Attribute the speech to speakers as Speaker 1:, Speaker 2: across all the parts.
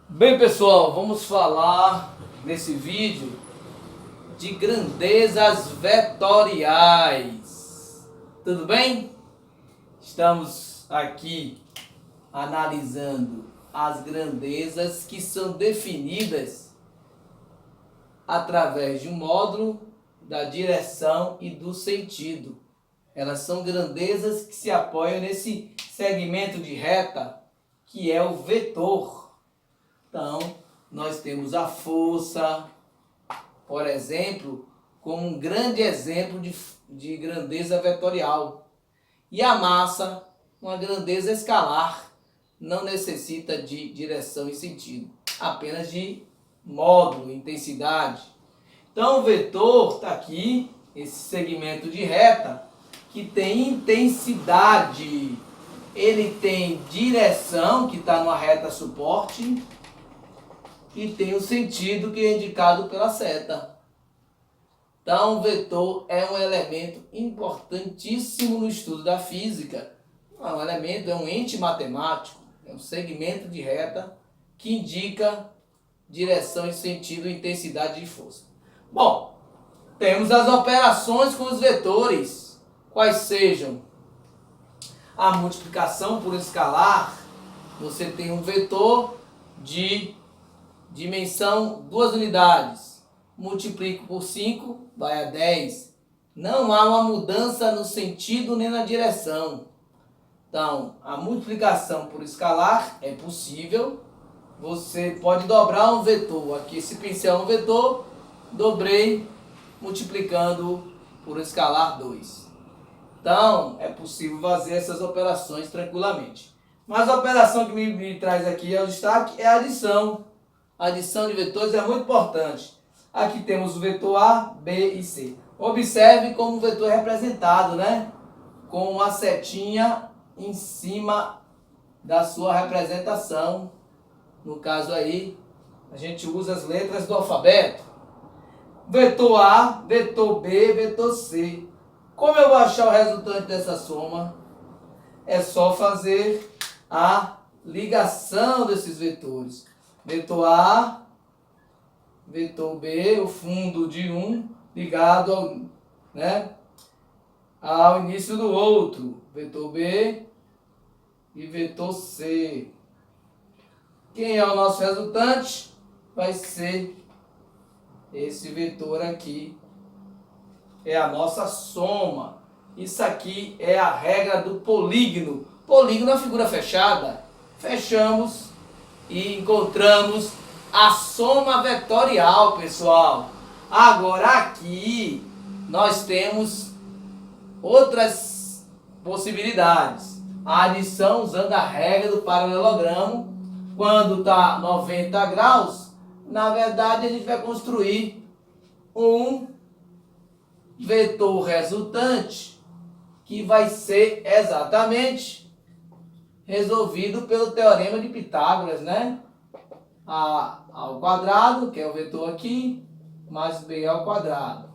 Speaker 1: Bem, pessoal, vamos falar nesse vídeo de grandezas vetoriais. Tudo bem? Estamos aqui analisando as grandezas que são definidas através de um módulo da direção e do sentido. Elas são grandezas que se apoiam nesse segmento de reta que é o vetor. Então, nós temos a força, por exemplo, como um grande exemplo de grandeza vetorial. E a massa, uma grandeza escalar, não necessita de direção e sentido, apenas de módulo, intensidade. Então, o vetor está aqui, esse segmento de reta, que tem intensidade. Ele tem direção, que está numa reta suporte, e tem o sentido que é indicado pela seta. Então, o vetor é um elemento importantíssimo no estudo da física. É um elemento, é um ente matemático, é um segmento de reta que indica direção e sentido, intensidade e força. Bom, temos as operações com os vetores, quais sejam a multiplicação por escalar. Você tem um vetor de dimensão 2 unidades, multiplico por 5, vai a 10. Não há uma mudança no sentido nem na direção. Então, a multiplicação por escalar é possível. Você pode dobrar um vetor. Aqui esse pincel é um vetor, dobrei, multiplicando por escalar 2. Então, é possível fazer essas operações tranquilamente. Mas a operação que me traz aqui ao destaque é a adição. A adição de vetores é muito importante. Aqui temos o vetor A, B e C. Observe como o vetor é representado, né? Com uma setinha em cima da sua representação. No caso aí, a gente usa as letras do alfabeto. Vetor A, vetor B, vetor C. Como eu vou achar o resultante dessa soma? É só fazer a ligação desses vetores. Vetor A, vetor B, o fundo de um ligado ao início do outro. Vetor B e vetor C. Quem é o nosso resultante? Vai ser esse vetor aqui. É a nossa soma. Isso aqui é a regra do polígono. Polígono é uma figura fechada. Fechamos e encontramos a soma vetorial, pessoal. Agora aqui nós temos outras possibilidades. A adição usando a regra do paralelogramo. Quando está 90 graus, na verdade a gente vai construir um vetor resultante que vai ser exatamente resolvido pelo teorema de Pitágoras, né? A ao quadrado, que é o vetor aqui, mais B ao quadrado.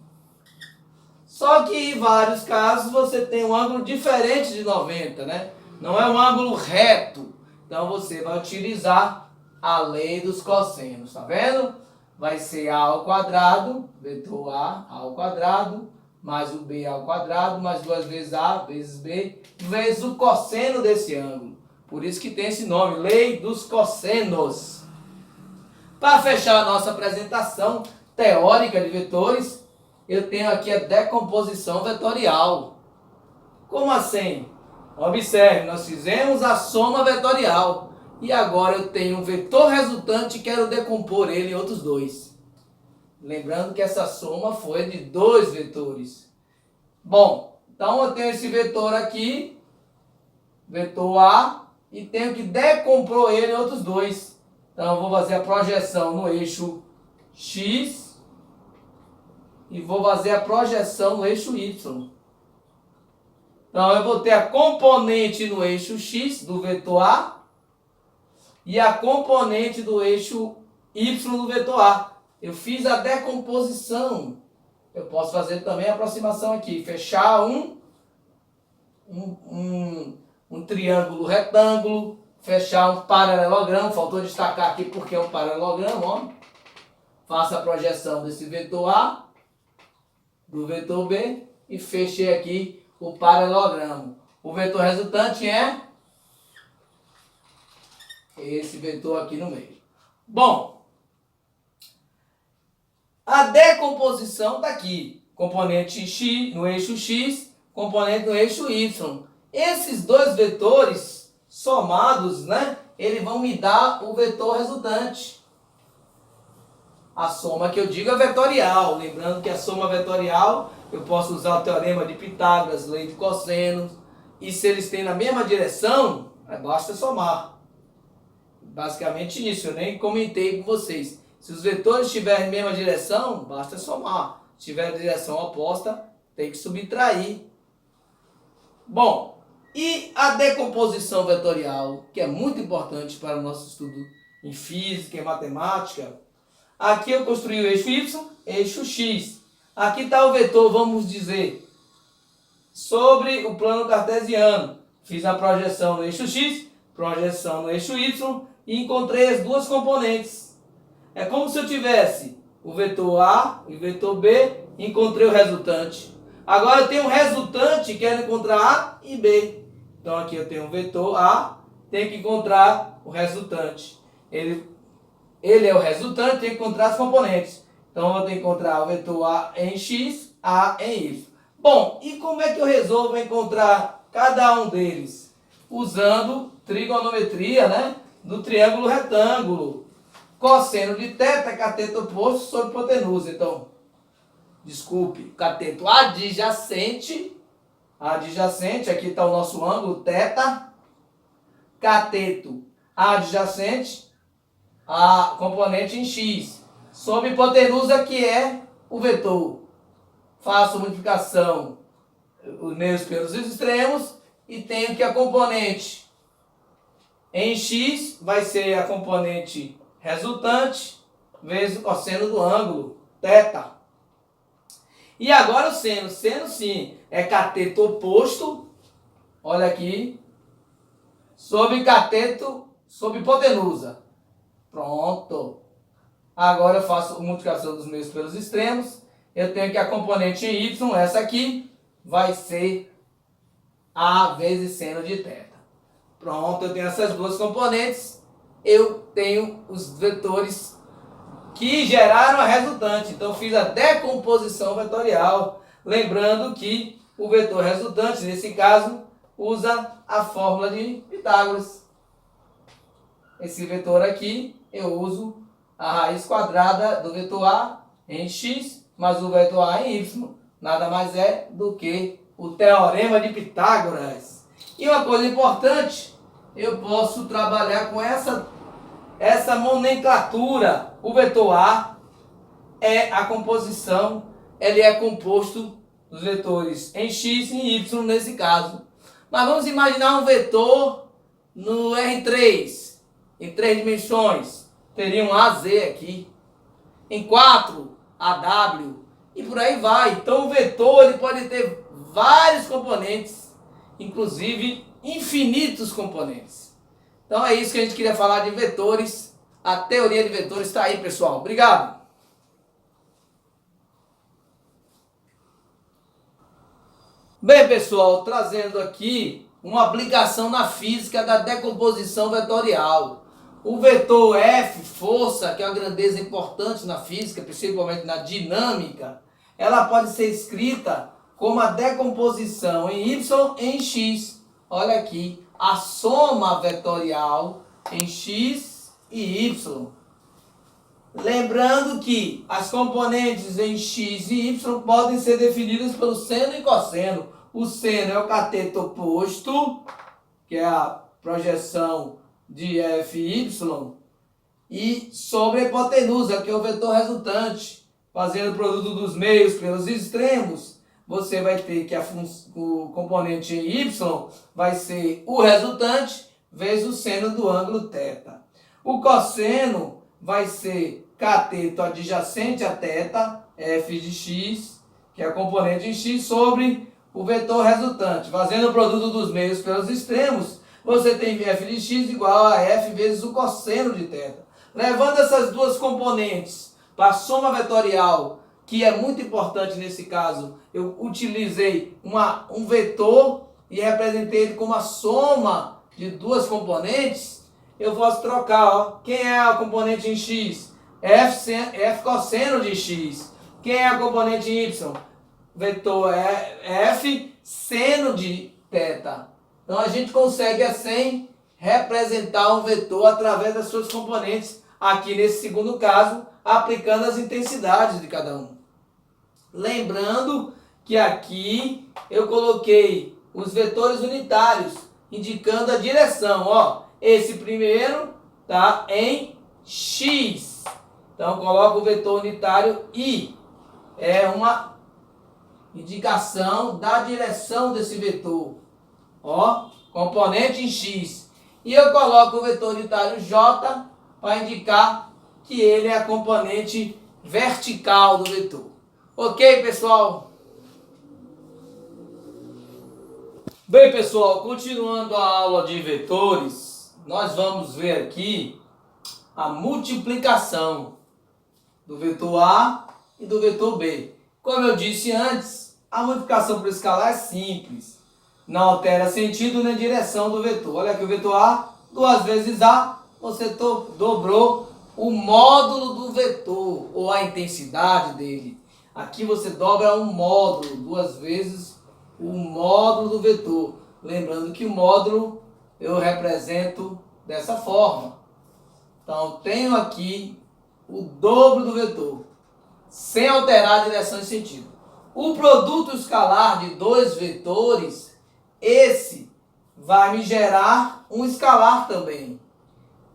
Speaker 1: Só que em vários casos você tem um ângulo diferente de 90, né? Não é um ângulo reto. Então você vai utilizar a lei dos cossenos, tá vendo? Vai ser A ao quadrado, vetor A ao quadrado, mais o B ao quadrado, mais 2 vezes A vezes B, vezes o cosseno desse ângulo. Por isso que tem esse nome, lei dos cossenos. Para fechar a nossa apresentação teórica de vetores, eu tenho aqui a decomposição vetorial. Como assim? Observe, nós fizemos a soma vetorial. E agora eu tenho um vetor resultante e quero decompor ele em outros dois. Lembrando que essa soma foi de 2 vetores. Bom, então eu tenho esse vetor aqui, vetor A, e tenho que decompor ele em outros dois. Então eu vou fazer a projeção no eixo X e vou fazer a projeção no eixo Y. Então eu vou ter a componente no eixo X do vetor A e a componente do eixo Y do vetor A. Eu fiz a decomposição. Eu posso fazer também a aproximação aqui. Fechar um triângulo retângulo. fechar um paralelogramo. Faltou destacar aqui porque é um paralelogramo, ó. Faça a projeção desse vetor A, do vetor B e fechei aqui o paralelogramo. O vetor resultante é esse vetor aqui no meio. Bom, a decomposição está aqui. Componente X no eixo X, componente no eixo Y. Esses dois vetores somados, né, eles vão me dar o vetor resultante. A soma que eu digo é vetorial. Lembrando que a soma vetorial, eu posso usar o teorema de Pitágoras, lei de cosseno. E se eles têm na mesma direção, basta somar. Basicamente isso, eu nem comentei com vocês. Se os vetores tiverem a mesma direção, basta somar. Se tiver direção oposta, tem que subtrair. Bom, e a decomposição vetorial, que é muito importante para o nosso estudo em física e matemática. Aqui eu construí o eixo Y, eixo X. Aqui está o vetor, vamos dizer, sobre o plano cartesiano. Fiz a projeção no eixo X, projeção no eixo Y e encontrei as duas componentes. É como se eu tivesse o vetor A e o vetor B e encontrei o resultante. Agora eu tenho um resultante, quero encontrar A e B. Então aqui eu tenho o vetor A, tenho que encontrar o resultante. Ele é o resultante, tem que encontrar as componentes. Então eu vou ter que encontrar o vetor A em X, A em Y. Bom, e como é que eu resolvo encontrar cada um deles? Usando trigonometria, né? Do triângulo retângulo. Cosseno de θ, cateto oposto sobre hipotenusa. Então, desculpe, cateto adjacente. Aqui está o nosso ângulo, θ. Cateto adjacente, a componente em X. Sobre hipotenusa, que é o vetor. Faço multiplicação os meios pelos extremos e tenho que a componente em X vai ser a componente resultante vezes o cosseno do ângulo, θ. E agora o seno. Seno, sim, é cateto oposto, olha aqui, sobre cateto, sobre hipotenusa. Pronto. Agora eu faço a multiplicação dos meios pelos extremos. Eu tenho que a componente em Y, essa aqui, vai ser A vezes seno de θ. Pronto, eu tenho essas duas componentes. Eu tenho os vetores que geraram a resultante. Então, eu fiz a decomposição vetorial. Lembrando que o vetor resultante, nesse caso, usa a fórmula de Pitágoras. Esse vetor aqui, eu uso a raiz quadrada do vetor A em X, mas o vetor A em Y. Nada mais é do que o teorema de Pitágoras. E uma coisa importante, eu posso trabalhar com essa nomenclatura. O vetor A é a composição, ele é composto dos vetores em X e em Y nesse caso. Mas vamos imaginar um vetor no R3, em 3 dimensões. Teria um AZ aqui, em 4, AW, e por aí vai. Então o vetor ele pode ter vários componentes, inclusive infinitos componentes. Então é isso que a gente queria falar de vetores. A teoria de vetores está aí, pessoal. Obrigado! Bem, pessoal, trazendo aqui uma aplicação na física da decomposição vetorial. O vetor F, força, que é uma grandeza importante na física, principalmente na dinâmica, ela pode ser escrita como a decomposição em Y em X. Olha aqui, a soma vetorial em X e Y. Lembrando que as componentes em X e Y podem ser definidas pelo seno e cosseno. O seno é o cateto oposto, que é a projeção de FY, e sobre a hipotenusa, que é o vetor resultante. Fazendo o produto dos meios pelos extremos, você vai ter que o componente em Y vai ser o resultante vezes o seno do ângulo θ. O cosseno vai ser cateto adjacente a θ, f de x, que é a componente em x, sobre o vetor resultante. Fazendo o produto dos meios pelos extremos, você tem f de x igual a f vezes o cosseno de θ. Levando essas duas componentes para a soma vetorial, que é muito importante nesse caso, eu utilizei um vetor e representei ele como a soma de duas componentes. Eu posso trocar, ó, quem é a componente em x? F cosseno de x. Quem é a componente em y? Vetor f seno de θ. Então a gente consegue assim representar um vetor através das suas componentes, aqui nesse segundo caso, aplicando as intensidades de cada um. Lembrando que aqui eu coloquei os vetores unitários, indicando a direção. Ó, esse primeiro está em x. Então coloco o vetor unitário I. É uma indicação da direção desse vetor. Ó, componente em x. E eu coloco o vetor unitário J para indicar que ele é a componente vertical do vetor. Ok, pessoal? Bem, pessoal, continuando a aula de vetores, nós vamos ver aqui a multiplicação do vetor A e do vetor B. Como eu disse antes, a multiplicação por escalar é simples. Não altera sentido nem direção do vetor. Olha aqui o vetor A, 2 vezes A, você dobrou o módulo do vetor, ou a intensidade dele. Aqui você dobra um módulo, 2 vezes o módulo do vetor. Lembrando que o módulo eu represento dessa forma. Então, tenho aqui o dobro do vetor, sem alterar a direção e sentido. O produto escalar de dois vetores, esse vai me gerar um escalar também.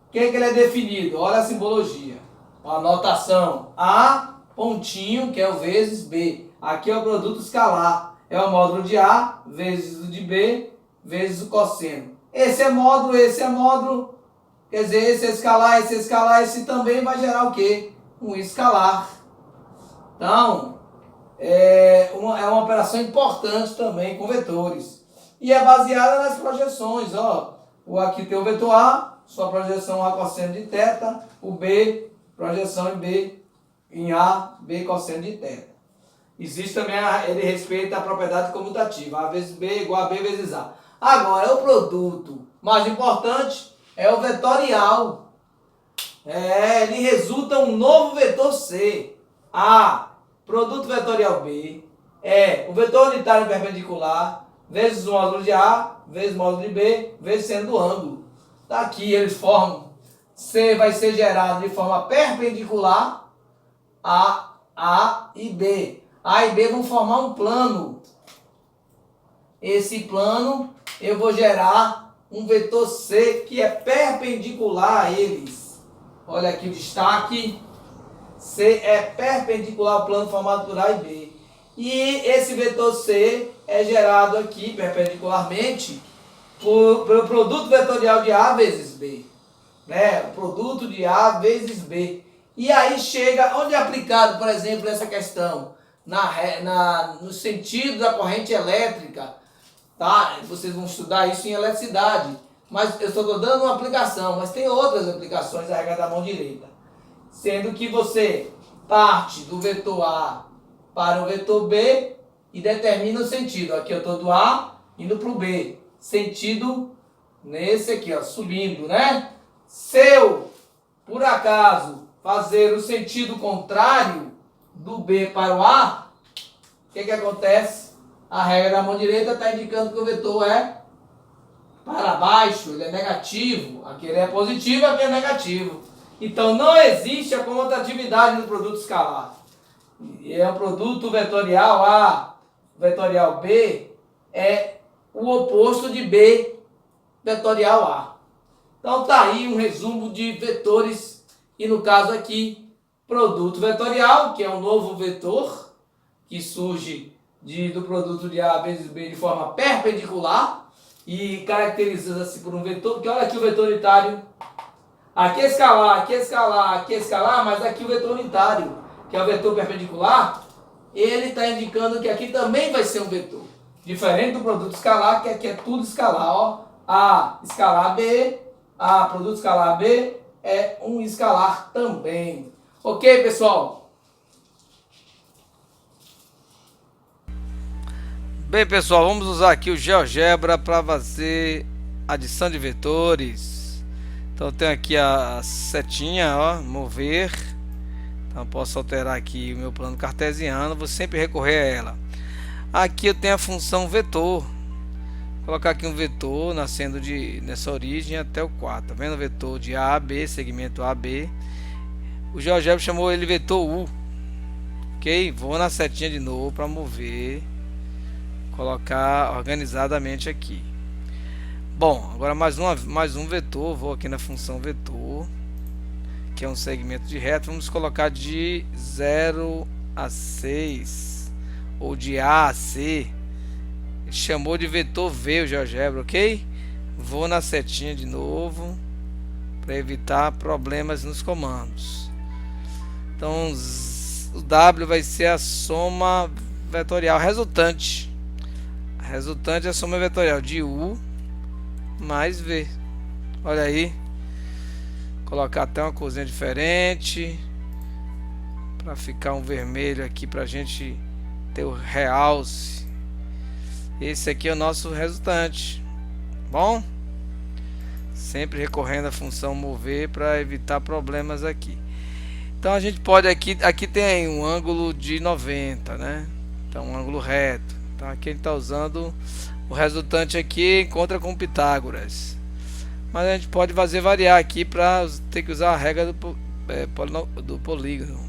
Speaker 1: O que ele é definido? Olha a simbologia. A notação A, pontinho, que é o vezes B. Aqui é o produto escalar. É o módulo de A vezes o de B vezes o cosseno. Esse é módulo. Quer dizer, esse é escalar, esse também vai gerar o quê? Um escalar. Então, é uma operação importante também com vetores. E é baseada nas projeções. Ó. Aqui tem o vetor A, sua projeção A cosseno de θ. O B, projeção em B, em A, B cosseno de θ. Existe também, ele respeita a propriedade comutativa. A vezes B igual a B vezes A. Agora, o produto mais importante é o vetorial. Ele resulta um novo vetor C. A, produto vetorial B, é o vetor unitário perpendicular vezes o módulo de A, vezes o módulo de B, vezes seno do ângulo. Daqui eles formam, C vai ser gerado de forma perpendicular a A e B. A e B vão formar um plano. Esse plano eu vou gerar um vetor C que é perpendicular a eles. Olha aqui o destaque. C é perpendicular ao plano formado por A e B. E esse vetor C é gerado aqui perpendicularmente pelo produto vetorial de A vezes B. O produto de A vezes B. E aí chega, onde é aplicado, por exemplo, essa questão? No sentido da corrente elétrica. Tá? Vocês vão estudar isso em eletricidade. Mas eu estou dando uma aplicação, mas tem outras aplicações da regra da mão direita. Sendo que você parte do vetor A para o vetor B e determina o sentido. Aqui eu estou do A indo para o B. Sentido nesse aqui, ó, subindo, né? Se eu, por acaso, fazer o sentido contrário do B para o A, o que acontece? A regra da mão direita está indicando que o vetor é para baixo, ele é negativo. Aqui ele é positivo, aqui é negativo. Então não existe a comutatividade do produto escalar. É um produto vetorial A, vetorial B, é o oposto de B, vetorial A. Então tá aí um resumo de vetores. E no caso aqui, produto vetorial, que é um novo vetor que surge do produto de A vezes B de forma perpendicular e caracteriza-se por um vetor, porque olha aqui o vetor unitário. Aqui é escalar, aqui é escalar, aqui é escalar, mas aqui o vetor unitário, que é o vetor perpendicular, ele está indicando que aqui também vai ser um vetor. Diferente do produto escalar, que aqui é tudo escalar, ó. A escalar B, A produto escalar B é um escalar também. Ok, pessoal? Bem, pessoal, vamos usar aqui o GeoGebra para fazer adição de vetores. Então tem aqui a setinha, ó, mover. Então posso alterar aqui o meu plano cartesiano, vou sempre recorrer a ela. Aqui eu tenho a função vetor. Vou colocar aqui um vetor nascendo nessa origem até o 4. Tá vendo o vetor de A a B, segmento AB. O GeoGebra chamou ele vetor U. Ok? Vou na setinha de novo para mover. Colocar organizadamente aqui. Bom, agora mais um vetor. Vou aqui na função vetor, que é um segmento de reta. Vamos colocar de 0 a 6 ou de A a C. Ele chamou de vetor V o GeoGebra, ok? Vou na setinha de novo para evitar problemas nos comandos. Então o W vai ser a soma vetorial resultante. A resultante é a soma vetorial de U mais V. Olha aí. Colocar até uma corzinha diferente para ficar um vermelho aqui para a gente ter o realce. Esse aqui é o nosso resultante. Bom, sempre recorrendo à função mover para evitar problemas aqui. Então a gente pode aqui tem um ângulo de 90, né? Então um ângulo reto. Então aqui a gente está usando o resultante aqui, encontra com Pitágoras. Mas a gente pode fazer variar aqui para ter que usar a regra do polígono.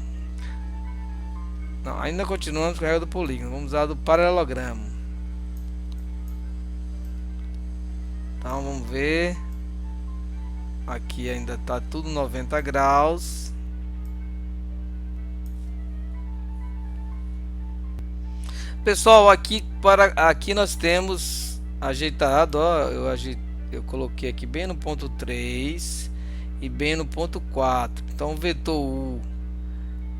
Speaker 1: Não, ainda continuamos com a regra do polígono. Vamos usar do paralelogramo. Então vamos ver. Aqui ainda está tudo 90 graus. Pessoal, aqui nós temos ajeitado, ó, eu coloquei aqui bem no ponto 3 e bem no ponto 4. Então o vetor U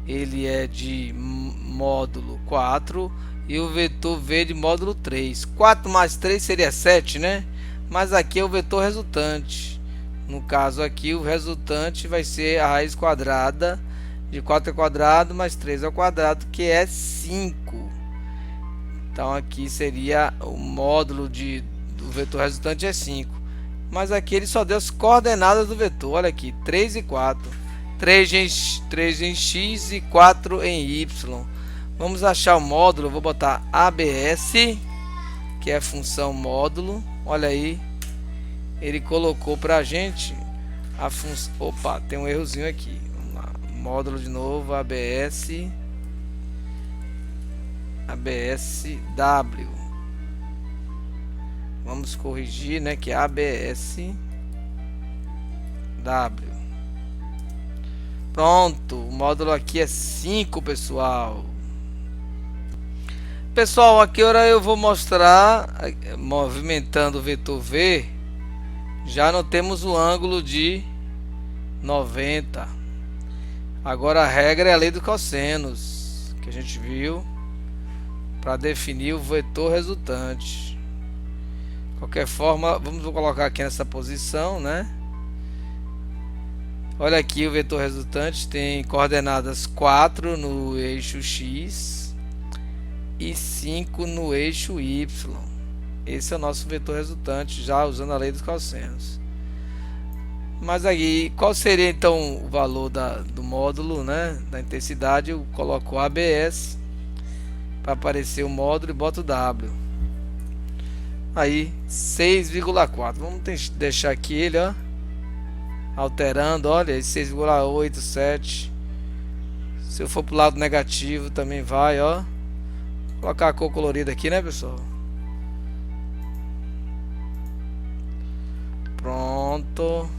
Speaker 1: ele é de módulo 4 e o vetor V de módulo 3. 4 mais 3 seria 7, né? Mas aqui é o vetor resultante. No caso aqui o resultante vai ser a raiz quadrada de 4 ao quadrado mais 3 ao quadrado, que é 5. Então aqui seria o módulo do vetor resultante é 5. Mas aqui ele só deu as coordenadas do vetor. Olha aqui, 3 e 4. 3 em x e 4 em y. Vamos achar o módulo. Eu vou botar ABS, que é a função módulo. Olha aí. Ele colocou pra gente a função. Opa, tem um errozinho aqui. Vamos lá. Módulo de novo, ABS. ABSW. Vamos corrigir, né, que é ABSW. Pronto, o módulo aqui é 5, pessoal. Pessoal, aqui agora eu vou mostrar, movimentando o vetor V, já não temos o ângulo de 90. Agora a regra é a lei do cossenos, que a gente viu, para definir o vetor resultante. De qualquer forma, vamos colocar aqui nessa posição, né? Olha aqui, o vetor resultante tem coordenadas 4 no eixo X e 5 no eixo Y. Esse é o nosso vetor resultante, já usando a lei dos cossenos. Mas aí, qual seria então o valor do módulo, né? Da intensidade? Eu coloco o ABS para aparecer o módulo e boto o W. Aí 6,4. Vamos deixar aqui ele, ó, alterando, olha, 6,87. Se eu for pro lado negativo também vai, ó. Vou colocar a cor colorida aqui, né, pessoal? Pronto.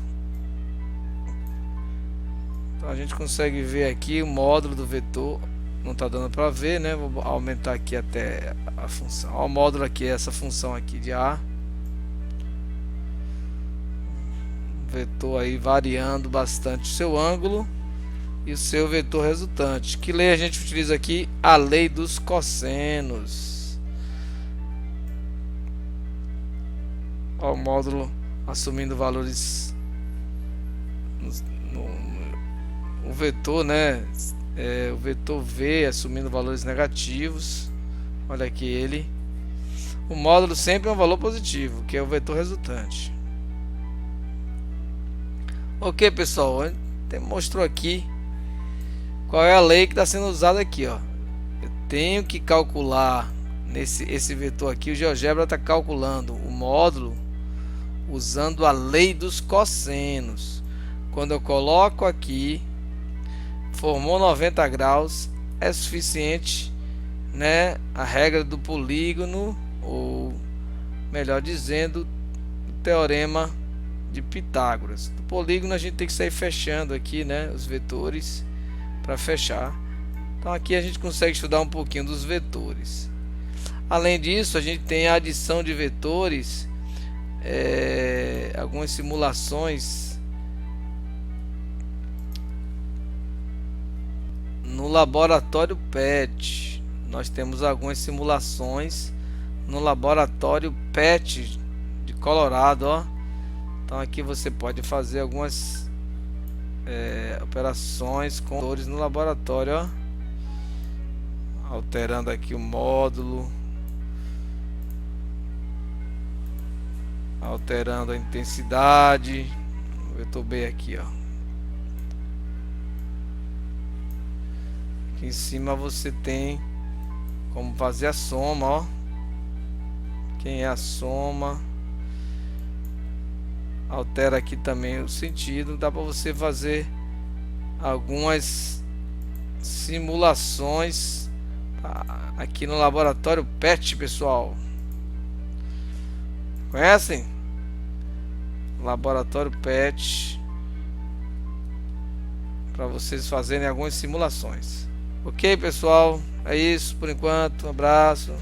Speaker 1: Então a gente consegue ver aqui o módulo do vetor. Não está dando para ver, né? Vou aumentar aqui até a função. Olha o módulo aqui, essa função aqui de A. Vetor aí variando bastante o seu ângulo e o seu vetor resultante. Que lei a gente utiliza aqui? A lei dos cossenos. Ó, o módulo assumindo valores o vetor, né? O vetor V assumindo valores negativos. Olha aqui ele. O módulo sempre é um valor positivo, que é o vetor resultante. Ok, pessoal, mostrou aqui qual é a lei que está sendo usada aqui, ó. Eu tenho que calcular esse vetor aqui. O GeoGebra está calculando o módulo usando a lei dos cossenos. Quando eu coloco aqui, formou 90 graus, é suficiente, né? A regra do polígono, ou melhor dizendo, o teorema de Pitágoras. Do polígono a gente tem que sair fechando aqui, né? Os vetores para fechar. Então aqui a gente consegue estudar um pouquinho dos vetores. Além disso, a gente tem a adição de vetores, algumas simulações no laboratório PET. Nós temos algumas simulações no laboratório PET de Colorado, ó. Então aqui você pode fazer algumas operações com vetores no laboratório, ó. Alterando aqui o módulo, alterando a intensidade, o vetor B aqui, ó. Aqui em cima você tem como fazer a soma, ó. Quem é a soma? Altera aqui também o sentido. Dá para você fazer algumas simulações aqui no laboratório PET, pessoal. Conhecem? Laboratório PET, para vocês fazerem algumas simulações. Ok, pessoal? É isso por enquanto. Um abraço.